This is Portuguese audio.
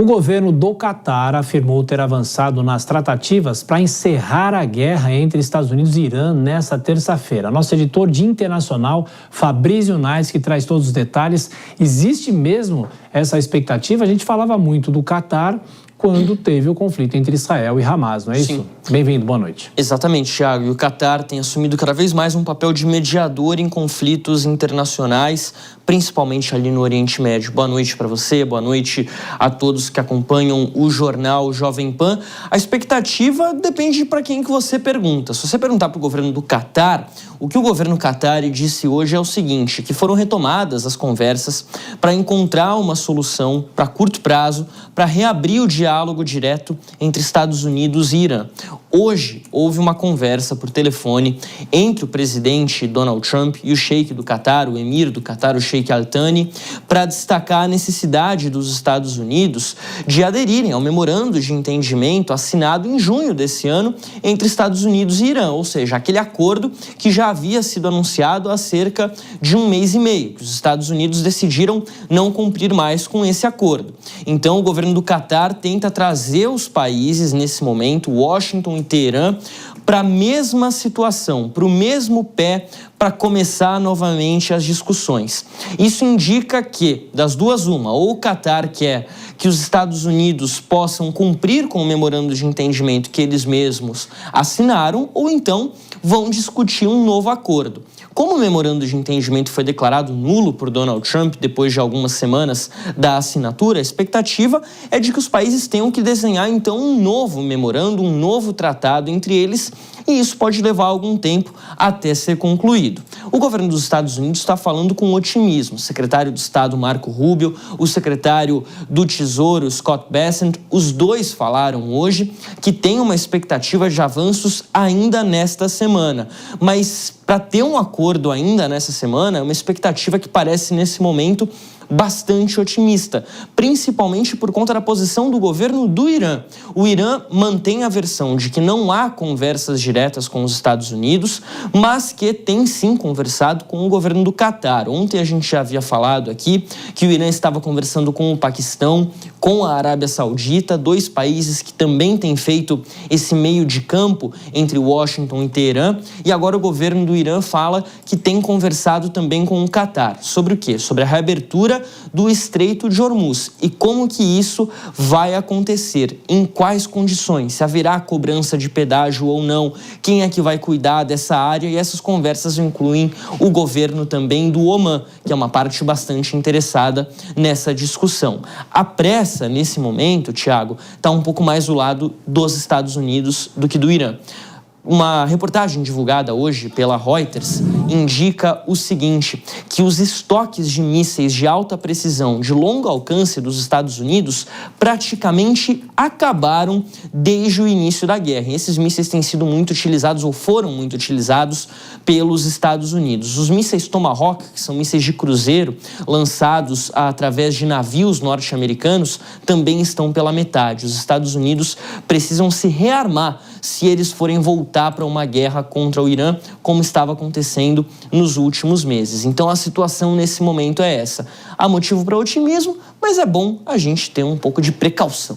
O governo do Catar afirmou ter avançado nas tratativas para encerrar a guerra entre Estados Unidos e Irã nesta terça-feira. Nosso editor de internacional, Fabrício Naes, que traz todos os detalhes. Existe mesmo essa expectativa? A gente falava muito do Catar quando teve o conflito entre Israel e Hamas, não é isso? Sim. Bem-vindo, boa noite. Exatamente, Thiago. E o Catar tem assumido cada vez mais um papel de mediador em conflitos internacionais, principalmente ali no Oriente Médio. Boa noite para você, boa noite a todos que acompanham o jornal Jovem Pan. A expectativa depende para quem que você pergunta. Se você perguntar para o governo do Catar, o que o governo Qatari disse hoje é o seguinte, que foram retomadas as conversas para encontrar uma solução para curto prazo, para reabrir o diálogo direto entre Estados Unidos e Irã. Hoje, houve uma conversa por telefone entre o presidente Donald Trump e o sheik do Catar, o emir do Catar, o sheik Al Thani, para destacar a necessidade dos Estados Unidos de aderirem ao memorando de entendimento assinado em junho desse ano entre Estados Unidos e Irã, ou seja, aquele acordo que já havia sido anunciado há cerca de um mês e meio, que os Estados Unidos decidiram não cumprir mais com esse acordo. Então, o governo do Catar tenta trazer os países, nesse momento, Washington e Teherã, para a mesma situação, para o mesmo pé, para começar novamente as discussões. Isso indica que, das duas uma, ou o Catar quer que os Estados Unidos possam cumprir com o memorando de entendimento que eles mesmos assinaram, ou então vão discutir um novo acordo. Como o memorando de entendimento foi declarado nulo por Donald Trump depois de algumas semanas da assinatura, a expectativa é de que os países tenham que desenhar então um novo memorando, um novo tratado entre eles, e isso pode levar algum tempo até ser concluído. O governo dos Estados Unidos está falando com otimismo. O secretário de Estado Marco Rubio, o secretário do Tesouro Scott Bessent, os dois falaram hoje que tem uma expectativa de avanços ainda nesta semana. Mas para ter um acordo ainda nessa semana, é uma expectativa que parece nesse momento bastante otimista, principalmente por conta da posição do governo do Irã. O Irã mantém a versão de que não há conversas diretas com os Estados Unidos, mas que tem sim conversado com o governo do Catar. Ontem a gente já havia falado aqui que o Irã estava conversando com o Paquistão, com a Arábia Saudita, dois países que também têm feito esse meio de campo entre Washington e Teherã, e agora o governo do Irã fala que tem conversado também com o Catar. Sobre o quê? Sobre a reabertura do Estreito de Hormuz e como que isso vai acontecer, em quais condições, se haverá cobrança de pedágio ou não, quem é que vai cuidar dessa área, e essas conversas incluem o governo também do Omã, que é uma parte bastante interessada nessa discussão. A pressa, nesse momento, Thiago, está um pouco mais do lado dos Estados Unidos do que do Irã. Uma reportagem divulgada hoje pela Reuters indica o seguinte, que os estoques de mísseis de alta precisão de longo alcance dos Estados Unidos praticamente acabaram desde o início da guerra. E esses mísseis têm sido muito utilizados ou foram muito utilizados pelos Estados Unidos. Os mísseis Tomahawk, que são mísseis de cruzeiro lançados através de navios norte-americanos, também estão pela metade. Os Estados Unidos precisam se rearmar se eles forem voltar para uma guerra contra o Irã, como estava acontecendo nos últimos meses. Então a situação nesse momento é essa. Há motivo para otimismo, mas é bom a gente ter um pouco de precaução.